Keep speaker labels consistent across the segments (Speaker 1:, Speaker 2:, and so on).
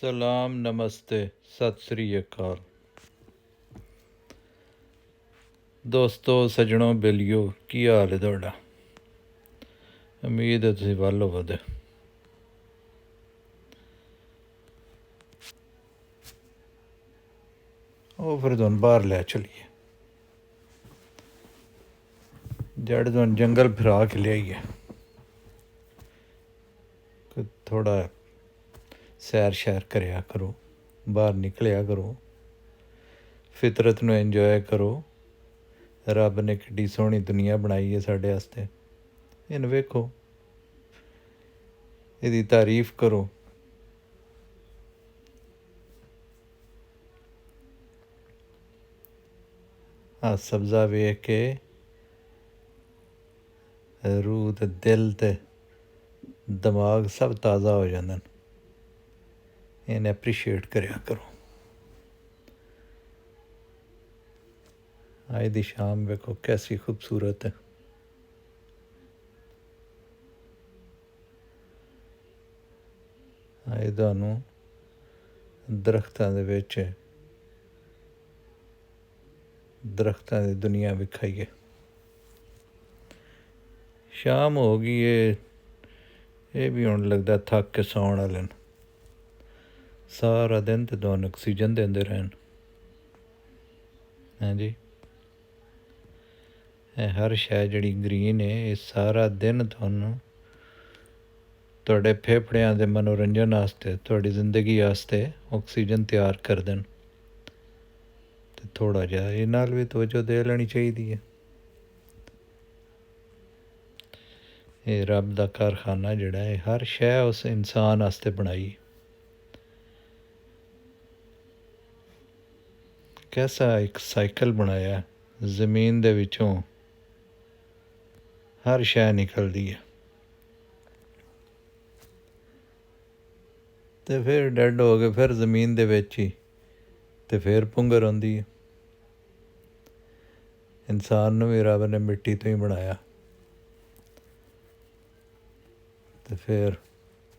Speaker 1: ਸਲਾਮ ਨਮਸਤੇ ਸਤਿ ਸ੍ਰੀ ਅਕਾਲ ਦੋਸਤੋ ਸੱਜਣੋ ਬੇਲੀਓ ਕੀ ਹਾਲ ਹੈ ਤੁਹਾਡਾ। ਉਮੀਦ ਹੈ ਤੁਸੀਂ ਵੱਲ ਹੋਵੋਗੇ। ਉਹ ਫਿਰ ਤੁਹਾਨੂੰ ਬਾਹਰ ਲੈ ਚਲੀਏ, ਜੜ ਤੁਹਾਨੂੰ ਜੰਗਲ ਫਿਰਾ ਕੇ ਲਿਆਈਏ, ਥੋੜ੍ਹਾ ਸੈਰ ਸ਼ੈਰ ਕਰਿਆ ਕਰੋ, ਬਾਹਰ ਨਿਕਲਿਆ ਕਰੋ, ਫਿਤਰਤ ਨੂੰ ਇੰਜੋਏ ਕਰੋ। ਰੱਬ ਨੇ ਕਿੱਡੀ ਸੋਹਣੀ ਦੁਨੀਆ ਬਣਾਈ ਹੈ ਸਾਡੇ ਵਾਸਤੇ, ਇਹਨੂੰ ਵੇਖੋ, ਇਹਦੀ ਤਾਰੀਫ ਕਰੋ। ਆਹ ਸਬਜ਼ਾ ਵੇਖ ਕੇ ਰੂਹ ਅਤੇ ਦਿਲ ਅਤੇ ਦਿਮਾਗ ਸਭ ਤਾਜ਼ਾ ਹੋ ਜਾਂਦੇ ਨੇ। ਇਹਨੇ ਐਪਰੀਸ਼ੀਏਟ ਕਰਿਆ ਕਰੋ। ਅੱਜ ਦੀ ਸ਼ਾਮ ਵੇਖੋ ਕੈਸੀ ਖੂਬਸੂਰਤ ਹੈ। ਅੱਜ ਤੁਹਾਨੂੰ ਦਰਖਤਾਂ ਦੇ ਵਿੱਚ ਦਰਖਤਾਂ ਦੀ ਦੁਨੀਆ ਵਿਖਾਈਏ। ਸ਼ਾਮ ਹੋ ਗਈ ਇਹ ਵੀ ਹੁਣ ਲੱਗਦਾ ਥੱਕ ਕੇ ਸੌਣ ਵਾਲੇ ਨੇ। ਸਾਰਾ ਦਿਨ ਤਾਂ ਤੁਹਾਨੂੰ ਆਕਸੀਜਨ ਦਿੰਦੇ ਰਹਿਣ। ਹਾਂਜੀ, ਇਹ ਹਰ ਸ਼ੈ ਜਿਹੜੀ ਗਰੀਨ ਹੈ ਇਹ ਸਾਰਾ ਦਿਨ ਤੁਹਾਨੂੰ ਤੁਹਾਡੇ ਫੇਫੜਿਆਂ ਦੇ ਮਨੋਰੰਜਨ ਵਾਸਤੇ, ਤੁਹਾਡੀ ਜ਼ਿੰਦਗੀ ਵਾਸਤੇ ਆਕਸੀਜਨ ਤਿਆਰ ਕਰ ਦੇਣ। ਅਤੇ ਥੋੜ੍ਹਾ ਜਿਹਾ ਇਹ ਨਾਲ ਵੀ ਤਵੱਜੋ ਦੇ ਲੈਣੀ ਚਾਹੀਦੀ ਹੈ। ਇਹ ਰੱਬ ਦਾ ਕਾਰਖਾਨਾ ਜਿਹੜਾ ਹੈ, ਹਰ ਸ਼ੈ ਉਸ ਇਨਸਾਨ ਵਾਸਤੇ ਬਣਾਈ। ਕੈਸਾ ਇੱਕ ਸਾਈਕਲ ਬਣਾਇਆ, ਜ਼ਮੀਨ ਦੇ ਵਿੱਚੋਂ ਹਰ ਸ਼ੈ ਨਿਕਲਦੀ ਹੈ ਅਤੇ ਫਿਰ ਡੈਡ ਹੋ ਕੇ ਫਿਰ ਜ਼ਮੀਨ ਦੇ ਵਿੱਚ ਹੀ ਅਤੇ ਫਿਰ ਪੁੰਗਰ ਆਉਂਦੀ ਹੈ। ਇਨਸਾਨ ਨੂੰ ਵੀ ਰੱਬ ਨੇ ਮਿੱਟੀ ਤੋਂ ਹੀ ਬਣਾਇਆ ਅਤੇ ਫਿਰ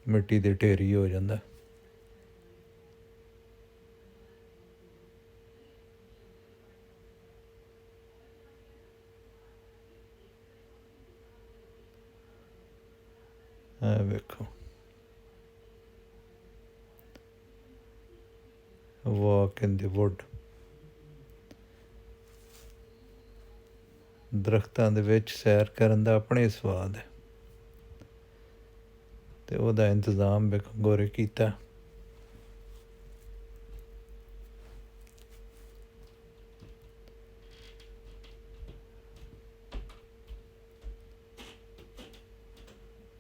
Speaker 1: ਮਿੱਟੀ ਦੀ ਢੇਰੀ ਹੋ ਜਾਂਦਾ। ਵੇਖੋ ਵਾਕ ਇਨ ਦੀ ਵੁੱਡ, ਦਰਖਤਾਂ ਦੇ ਵਿੱਚ ਸੈਰ ਕਰਨ ਦਾ ਆਪਣੇ ਸਵਾਦ ਹੈ ਅਤੇ ਉਹਦਾ ਇੰਤਜ਼ਾਮ ਵੇਖੋ ਗੋਰੇ ਕੀਤਾ।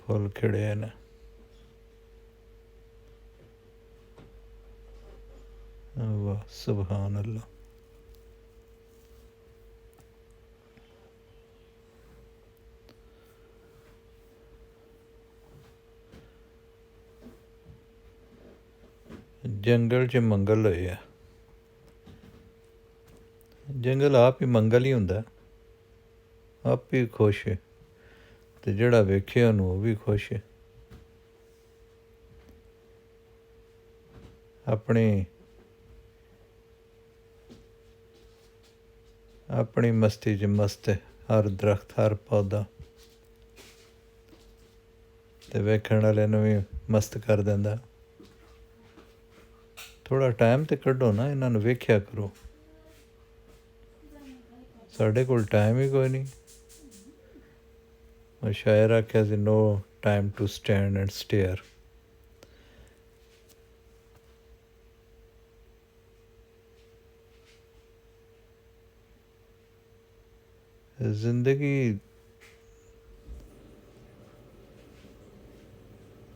Speaker 1: ਫੁੱਲ ਖਿੜੇ ਨੇ, ਵਾਹ ਸੁਭਾਨ ਅੱਲਾ। ਜੰਗਲ 'ਚ ਮੰਗਲ ਹੋਏ ਆ। ਜੰਗਲ ਆਪ ਹੀ ਮੰਗਲ ਹੀ ਹੁੰਦਾ, ਆਪ ਹੀ ਖੁਸ਼ ਹੈ ਅਤੇ ਜਿਹੜਾ ਵੇਖੇ ਉਹਨੂੰ ਉਹ ਵੀ ਖੁਸ਼ ਹੈ। ਆਪਣੀ ਮਸਤੀ 'ਚ ਮਸਤ ਹੈ ਹਰ ਦਰਖਤ, ਹਰ ਪੌਦਾ, ਅਤੇ ਵੇਖਣ ਵਾਲੇ ਨੂੰ ਵੀ ਮਸਤ ਕਰ ਦਿੰਦਾ। ਥੋੜ੍ਹਾ ਟਾਈਮ ਤਾਂ ਕੱਢੋ ਨਾ, ਇਹਨਾਂ ਨੂੰ ਵੇਖਿਆ ਕਰੋ। ਸਾਡੇ ਕੋਲ ਟਾਈਮ ਹੀ ਕੋਈ ਨਹੀਂ। ਉਹ ਸ਼ਾਇਰ ਆਖਿਆ ਸੀ, no time to stand and stare.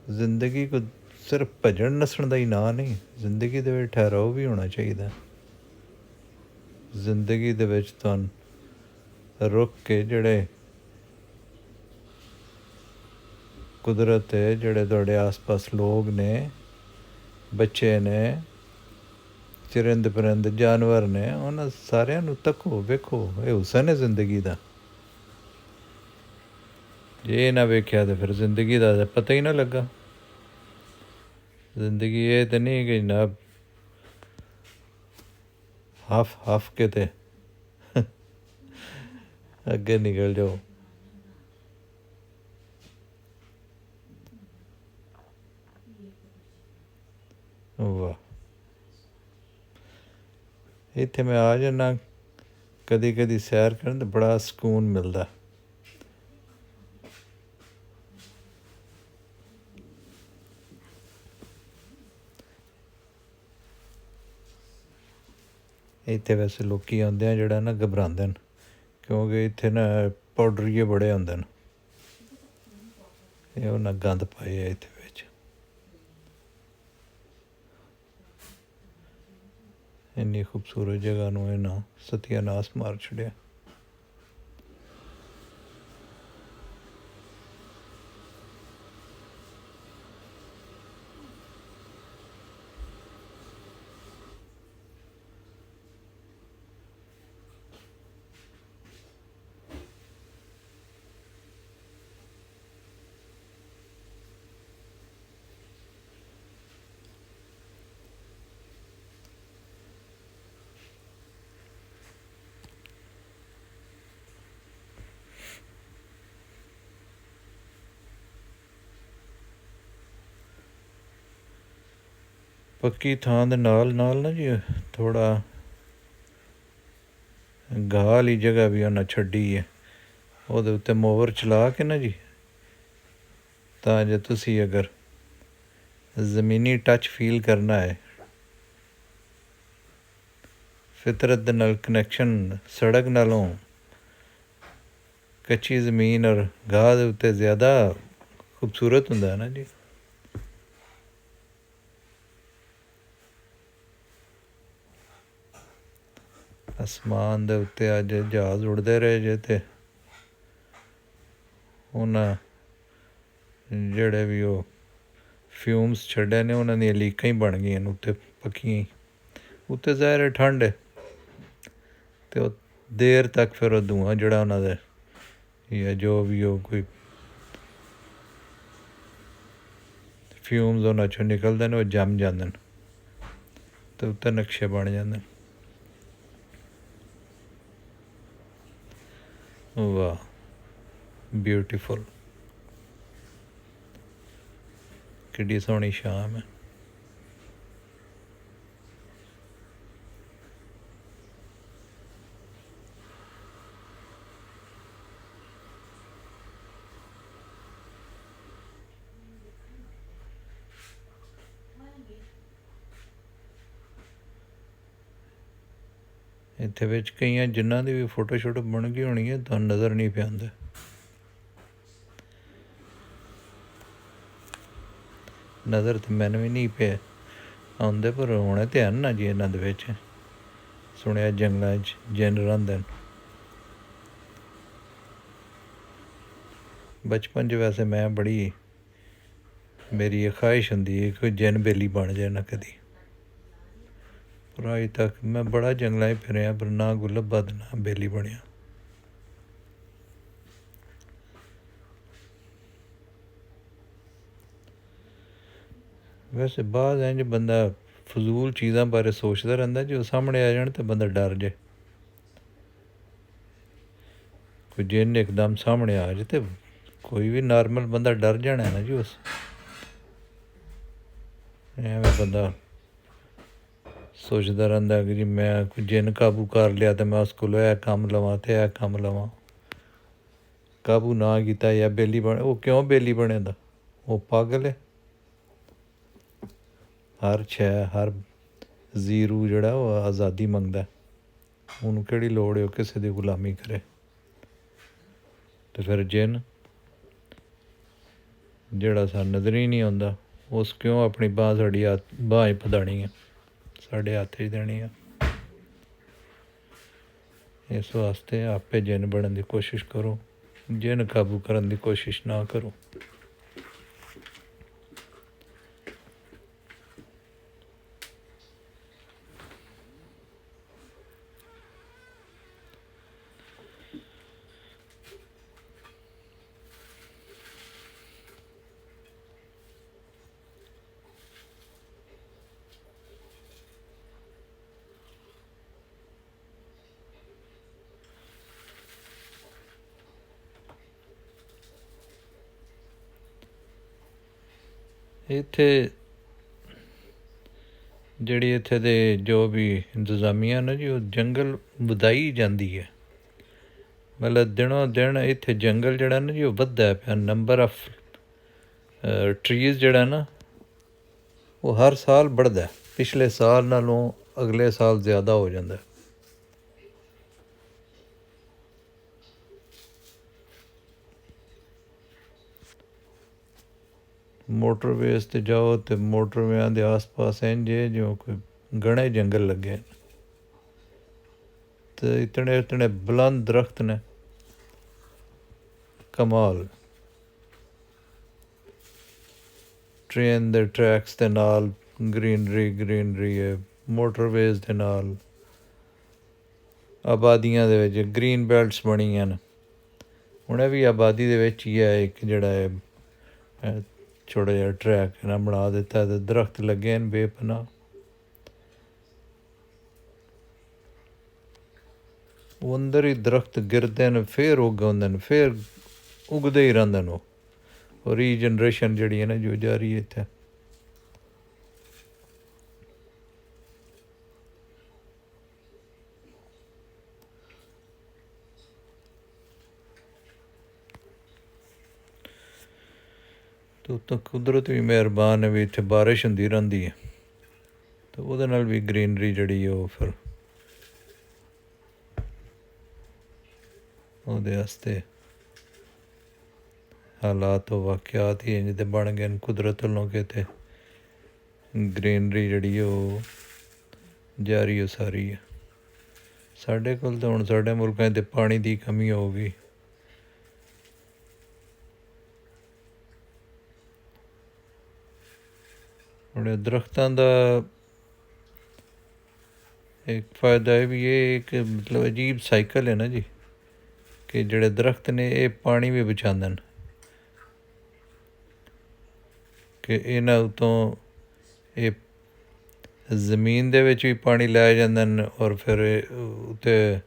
Speaker 1: ਜ਼ਿੰਦਗੀ ਕੋ ਸਿਰਫ ਭੱਜਣ ਨੱਸਣ ਦਾ ਹੀ ਨਾਂ ਨਹੀਂ, ਜ਼ਿੰਦਗੀ ਦੇ ਵਿੱਚ ਠਹਿਰਾਓ ਵੀ ਹੋਣਾ ਚਾਹੀਦਾ। ਜ਼ਿੰਦਗੀ ਦੇ ਵਿੱਚ ਤੁਹਾਨੂੰ ਰੁਕ ਕੇ ਜਿਹੜੇ ਕੁਦਰਤ ਹੈ, ਜਿਹੜੇ ਤੁਹਾਡੇ ਆਸ ਪਾਸ ਲੋਕ ਨੇ, ਬੱਚੇ ਨੇ, ਚਰਿੰਦ ਪਰਿੰਦ ਜਾਨਵਰ ਨੇ, ਉਹਨਾਂ ਸਾਰਿਆਂ ਨੂੰ ਤੱਕੋ, ਵੇਖੋ। ਇਹ ਹੁਸਨ ਹੈ ਜ਼ਿੰਦਗੀ ਦਾ। ਜੇ ਇਹ ਨਾ ਵੇਖਿਆ ਤਾਂ ਫਿਰ ਜ਼ਿੰਦਗੀ ਦਾ ਪਤਾ ਹੀ ਨਾ ਲੱਗਾ। जिंदगी ये तो नहीं कि जनाब हाफ हाफ के ते अगे निकल जाओ। वाह, इत्थे मैं आ जाना कदी कदी सैर करन तो बड़ा सुकून मिलता। इत्थे वैसे लोग आंदे हैं जेह्ड़ा ना घबरांदे न, क्योंकि इत्थे ना पाउडरिये बड़े होंदे न, एह् उन्हें गंद पाए है इत्थे बिच। इन्नी खूबसूरत जगह नूं इन्हां सत्यानाश मार छड़िया। पक्की थां दे नाल नाल ना जी थोड़ा गाह वाली जगह भी उन्हें छड्डी है, ओहदे उत्ते मोवर चला के ना जी, तां जे तुसी अगर ज़मीनी टच फील करना है, फितरत दे नाल कनैक्शन सड़क नालों कच्ची ज़मीन और गाह दे उत्ते ज़्यादा खूबसूरत हुंदा है ना जी। आसमान दे उत्ते अज जहाज उड़दे रहे जे ते उन्हें जेह्ड़े भी ओह् फ्यूम्स छड्डे ने उन्हां दियां लीकां ही बन गईयां न उत्ते पक्खियें ही। उत्ते ज़ाहिर है ठंड है ते ओह् देर तक फिर ओह् धुआं जेह्ड़ा उन्हां दे या जो भी हो कोई फ्यूम्स उन्हां चों निकलदे न ओह् जम जांदे न ते उत्ते नक्शे बन जांदे न। वाह, ब्यूटीफुल, किड्डी सोहनी शाम है। इत्थे बिच कईयां जिन्हां दी भी फोटो शोटो बन गई होनी है, तुहानूं नज़र नहीं पे आंदे। नज़र तो मैनूं भी नहीं पे आंदे, पर होने ते हैन ना जी इन्हां दे बिच। सुनेआ जंगलां च जिन्न रैंह्दे न। बचपन च वैसे मैं बड़ी मेरी ये ख्वाहिश होंदी है कोई जिन्न बेली बन जाए ना कदी, पर अज तक मैं बड़ा जंगलां च फिरेआ पर ना कोई लब्भा ते ना बेली बनेआ। वैसे बाद इंज बंदा फजूल चीज़ां बारे सोचदा रैंह्दा, जो सामने आ जान ते बंदा डर जाए। कोई जिन्न इकदम सामने आ जाए ते कोई भी नॉर्मल बंदा डर जाना है ना जी उस एवें बंदा सोचदा रैंह्दा कि जी मैं कोई जिन्न काबू कर लिया ते मैं उस कोलों एह् कम्म लवां ते एह् कम्म लवां। काबू ना कीता या बेली बने, ओह् क्यों बेली बने दा? ओह् पागल है। हर शै हर जीरू जेह्ड़ा ओह् आज़ादी मंगदा ऐ, उन्नू केह्ड़ी लोड़ है ओह् किसे दी गुलामी करे। ते फिर जिन्न जेह्ड़ा सानूं नज़र ही नहीं आंदा, उस क्यों अपनी बांह् साढ़ी बांह् च फदानी है, साढ़े हत्थ च देनी है। इस वास्ते आपे जिन्न बनने की कोशिश करो, जिन्न काबू करने की कोशिश ना करो। ਇੱਥੇ ਜਿਹੜੀ ਇੱਥੇ ਦੇ ਜੋ ਵੀ ਇੰਤਜ਼ਾਮੀਆ ਨਾ ਜੀ, ਉਹ ਜੰਗਲ ਵਧਾਈ ਜਾਂਦੀ ਹੈ। ਮਤਲਬ ਦਿਨੋਂ ਦਿਨ ਇੱਥੇ ਜੰਗਲ ਜਿਹੜਾ ਨਾ ਜੀ, ਉਹ ਵੱਧਦਾ ਪਿਆ। ਨੰਬਰ ਆਫ ਟਰੀਜ਼ ਜਿਹੜਾ ਨਾ, ਉਹ ਹਰ ਸਾਲ बढ़ਦਾ। ਪਿਛਲੇ ਸਾਲ ਨਾਲੋਂ ਅਗਲੇ ਸਾਲ ਜ਼ਿਆਦਾ ਹੋ ਜਾਂਦਾ। ਮੋਟਰਵੇਜ਼ 'ਤੇ ਜਾਓ ਤਾਂ ਮੋਟਰਵੇਆਂ ਦੇ ਆਸ ਪਾਸ ਇੰਝ ਜਿਵੇਂ ਕੋਈ घने जंगल लगे तो इतने इतने बुलंद दरख्त ने, कमाल। ट्रेन दे ट्रैक्स दे नाल ग्रीनरी है, मोटरवेज दे नाल आबादियां दे विच ग्रीन बेल्ट्स बणियां न। हुणे भी आबादी दे विच ही है एक जिहड़ा है छोटा जिहा ट्रैक ना बना दित्ता ते दरख्त लगे न बेपनाह। ਉਹ ਅੰਦਰ ਹੀ ਦਰਖਤ ਗਿਰਦੇ ਨੇ, ਫਿਰ ਉੱਗ ਆਉਂਦੇ ਨੇ, ਫਿਰ ਉਗਦੇ ਹੀ ਰਹਿੰਦੇ ਨੇ। ਉਹ ਰੀਜਨਰੇਸ਼ਨ ਜਿਹੜੀ ਹੈ ਨਾ, ਜੋ ਜਾਰੀ ਹੈ ਇੱਥੇ। ਤੇ ਉੱਤੋਂ ਕੁਦਰਤ ਵੀ ਮਿਹਰਬਾਨ ਹੈ ਵੀ ਇੱਥੇ ਬਾਰਿਸ਼ ਹੁੰਦੀ ਰਹਿੰਦੀ ਹੈ, ਤੇ ਉਹਦੇ ਨਾਲ ਵੀ ਗਰੀਨਰੀ ਜਿਹੜੀ ਉਹ ਫਿਰ ਉਹਦੇ ਵਾਸਤੇ ਹਾਲਾਤ ਵਾਕਿਆਤ ਹੀ ਇੰਝ ਦੇ ਬਣ ਗਏ ਨੇ ਕੁਦਰਤ ਵੱਲੋਂ ਕਿ ਇੱਥੇ ਗਰੀਨਰੀ ਜਿਹੜੀ ਉਹ ਜਾਰੀ ਉਹ ਸਾਰੀ ਹੈ। ਸਾਡੇ ਕੋਲ ਤਾਂ ਹੁਣ ਸਾਡੇ ਮੁਲਕਾਂ 'ਤੇ ਪਾਣੀ ਦੀ ਕਮੀ ਹੋ ਗਈ। ਹੁਣ ਦਰਖਤਾਂ ਦਾ ਇੱਕ ਫਾਇਦਾ ਇਹ ਵੀ ਇਹ ਇੱਕ ਮਤਲਬ ਅਜੀਬ ਸਾਈਕਲ ਹੈ ਨਾ ਜੀ, ਕਿ ਜਿਹੜੇ ਦਰਖਤ ਨੇ ਇਹ ਪਾਣੀ ਵੀ ਬਚਾਉਂਦੇ ਨੇ, ਕਿ ਇਹਨਾਂ ਉੱਤੋਂ ਇਹ ਜ਼ਮੀਨ ਦੇ ਵਿੱਚ ਵੀ ਪਾਣੀ ਲੈ ਜਾਂਦੇ ਨੇ, ਔਰ ਫਿਰ ਉੱਤੇ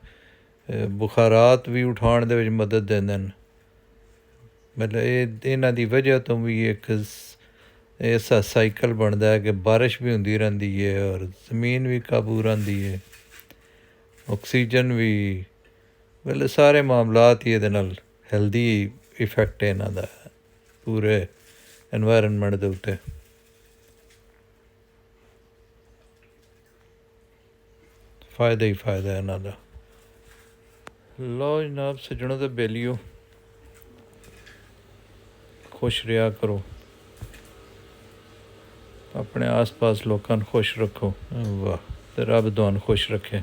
Speaker 1: ਬੁਖਾਰਾਤ ਵੀ ਉਠਾਉਣ ਦੇ ਵਿੱਚ ਮਦਦ ਦਿੰਦੇ ਨੇ। ਮਤਲਬ ਇਹਨਾਂ ਦੀ ਵਜ੍ਹਾ ਤੋਂ ਵੀ ਇੱਕ ਐਸਾ ਸਾਈਕਲ ਬਣਦਾ ਹੈ ਕਿ ਬਾਰਿਸ਼ ਵੀ ਹੁੰਦੀ ਰਹਿੰਦੀ ਹੈ, ਔਰ ਜ਼ਮੀਨ ਵੀ ਕਾਬੂ ਰਹਿੰਦੀ ਹੈ, ਆਕਸੀਜਨ ਵੀ, ਮਤਲਬ ਸਾਰੇ ਮਾਮਲਾਤ ਹੀ ਇਹਦੇ ਨਾਲ ਹੈਲਦੀ ਇਫੈਕਟ ਹੈ ਇਹਨਾਂ ਦਾ ਪੂਰੇ ਐਨਵਾਇਰਨਮੈਂਟ ਦੇ ਉੱਤੇ। फ़ायदा ही फ़ायदा है इन्हों का। लो जनाब सज्जनों ते बेलियो, खुश रहा करो, अपने आस पास लोगों खुश रखो। वाह, तो रब तुहानू खुश रखे।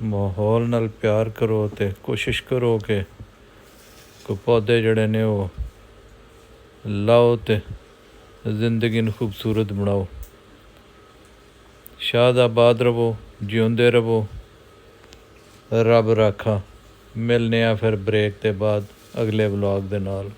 Speaker 1: माहौल नाल प्यार करो तो कोशिश करो कि कोई पौधे जड़े ने वो लाओ तो जिंदगी नू खूबसूरत बनाओ। शाद आबाद रवो, जिउंदे रवो, रब राखा। मिलने फिर ब्रेक के बाद अगले व्लॉग दे नाल।